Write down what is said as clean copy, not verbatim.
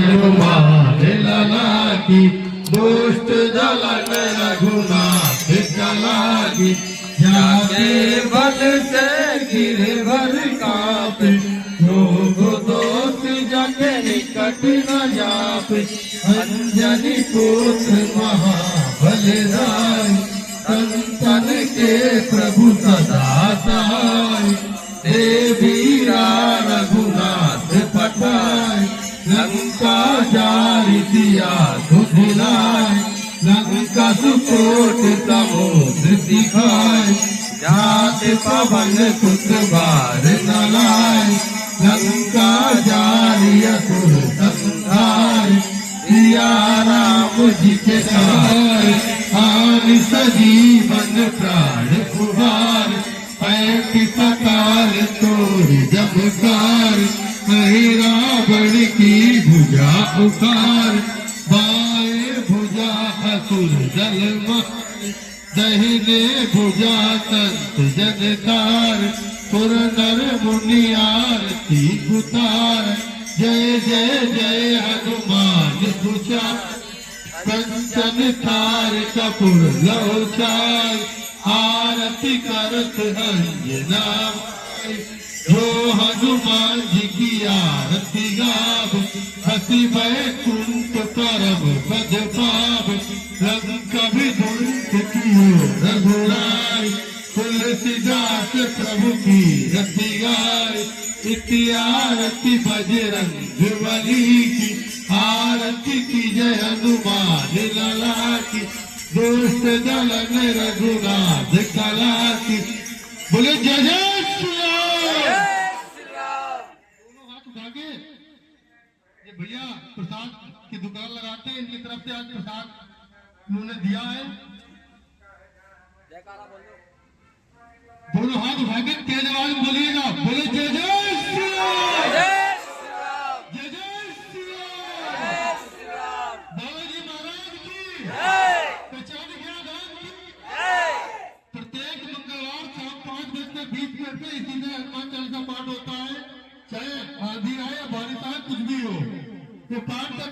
हनुमान लला की दुष्ट दलन रघुनाथ कला की जाके बल से गिरवर कापे रोग दोष जग निकट न जापे अंजनी पुत्र महाबलदाई संतन के प्रभु सदा सहाय देवीरा रघुनाथ पठाय लंका जारि दिया सुधिलाय लंका सुकोट समुद्र दिखाय जात पवन सुत बार न लाय लंका जारि असुर संहार सिया राम जी के सहाय आन सजीवन प्राण कुमार पैति पताल तोड़ जबकार कही रावण की भुजा उखार बाएं भुजा असुर जल दहिने भुजा संत जनकार सुर नर मुनि आरती उतार जय जय जय हनुमान सुचा कंचन थार कपूर लोचाय आरती करत हरि नाम जो हनुमान जी की आरती गाव हसी बैकुंठ परम पद पाव लंक विध्वंस कियो रघुराय तुलसीदास प्रभु की रति गाय इति आरती बजरंग बली की आरती की जय हनुमान लला की दुष्ट दलन रघुनाथ कला की बोले जय जय श्री राम। दोनों हाथ उठा के ये भैया प्रसाद की दुकान लगाते हैं, इनकी तरफ से आज प्रसाद उन्होंने दिया है। दोनों हाथ उठा के तेज आवाज में बोलिएगा, बोले जय जय श्री राम, जय जय श्री राम। बालाजी महाराज की पहचान गया गान की प्रत्येक मंगलवार शाम 5:20 पे इसी में हनुमान चालीसा पाठ होता है, चाहे आंधी आए बारिश आए कुछ भी हो, ये पाठ का